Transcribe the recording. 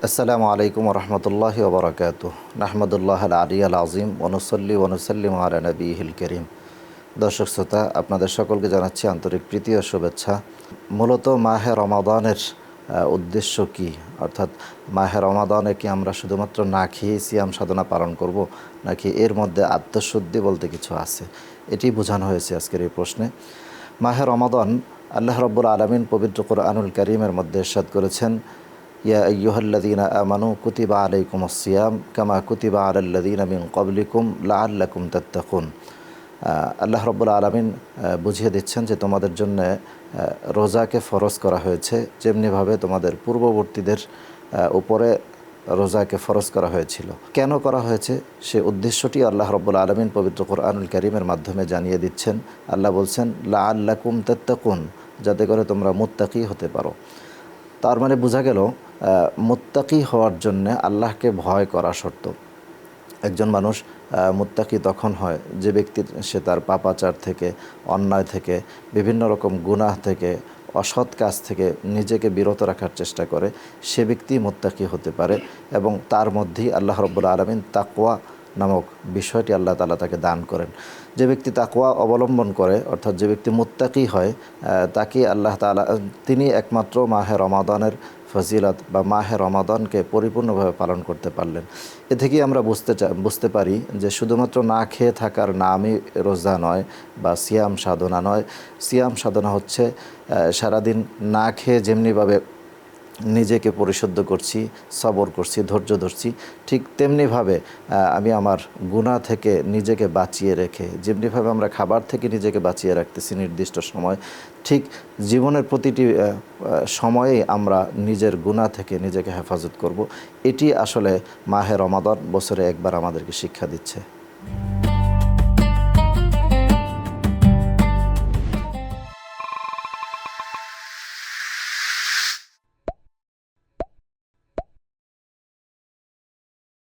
আসসালামু আলাইকুম রহমতুল্লাহি ওবরাকাতুহ। নাহমাদুল্লাহ আল আলী আল আজিম ওনুসল্লি ওনুসাল্লিম আলা নবীহিল করিম। দর্শক শ্রোতা, আপনাদের সকলকে জানাচ্ছি আন্তরিক প্রীতি ও শুভেচ্ছা। মূলত মাহে রমাদানের উদ্দেশ্য কি, অর্থাৎ মাহে রমাদানে কি আমরা শুধুমাত্র না খেয়ে সিয়াম সাধনা পালন করব, নাকি এর মধ্যে আত্মশুদ্ধি বলতে কিছু আছে, এটি বোঝানো হয়েছে আজকের এই প্রশ্নে। মাহে রমাদান আল্লাহ রাব্বুল আলামিন পবিত্র কুরআনুল কারীমের মধ্যে ইরশাদ করেছেন, ইয়া আইয়ুহাল্লাযীনা আমানু কুতিবা আলাইকুমুস সিয়াম কামা কুতিবা আলাল্লাযীনা মিন ক্বাবলিকুম লাআল্লাকুম তাত্তাকুন। আল্লাহ রাব্বুল আলামিন বুঝিয়ে দিচ্ছেন যে তোমাদের জন্য রোজাকে ফরজ করা হয়েছে, যেমনিভাবে তোমাদের পূর্ববর্তীদের উপরে রোজাকে ফরজ করা হয়েছিল। কেন করা হয়েছে সে উদ্দেশ্যটি আল্লাহ রাব্বুল আলামিন পবিত্র কুরআনুল কারীমের মাধ্যমে জানিয়ে দিচ্ছেন। আল্লাহ বলছেন লাআল্লাকুম তাত্তাকুন, যাতে করে তোমরা মুত্তাকি হতে পারো। তার মানে বোঝা গেল মুত্তাকি হওয়ার জন্যে আল্লাহকে ভয় করা শর্ত। একজন মানুষ মুত্তাকি তখন হয় যে ব্যক্তির সে তার পাপাচার থেকে, অন্যায় থেকে, বিভিন্ন রকম গুনাহ থেকে, অসৎ কাজ থেকে নিজেকে বিরত রাখার চেষ্টা করে, সে ব্যক্তি মুত্তাকি হতে পারে। এবং তার মধ্যেই আল্লাহ রাব্বুল আলামিন তাকওয়া নামক বিষয়টি আল্লাহ তাআলা তাকে দান করেন। যে ব্যক্তি তাকওয়া অবলম্বন করে, অর্থাৎ যে ব্যক্তি মুত্তাকি হয়, তাকে আল্লাহ তাআলা তিনি একমাত্র মাহে রমাদানের ফজিলত বা মাহে রমাদানকে পরিপূর্ণভাবে পালন করতে পারলেন। এ থেকেই আমরা বুঝতে পারি যে শুধুমাত্র না খেয়ে থাকার নামই রোজা নয় বা সিয়াম সাধনা নয়। সিয়াম সাধনা হচ্ছে সারাদিন না খেয়ে যেমনিভাবে নিজেকে পরিশুদ্ধ করছি, সবর করছি, ধৈর্য ধরছি, ঠিক তেমনিভাবে আমি আমার গুনাহ থেকে নিজেকে বাঁচিয়ে রেখে, যেমনিভাবে আমরা খাবার থেকে নিজেকে বাঁচিয়ে রাখতেছি নির্দিষ্ট সময়, ঠিক জীবনের প্রতিটি সময়েই আমরা নিজের গুনাহ থেকে নিজেকে হেফাজত করব। এটি আসলে মাহে রমাদান বছরে একবার আমাদেরকে শিক্ষা দিচ্ছে।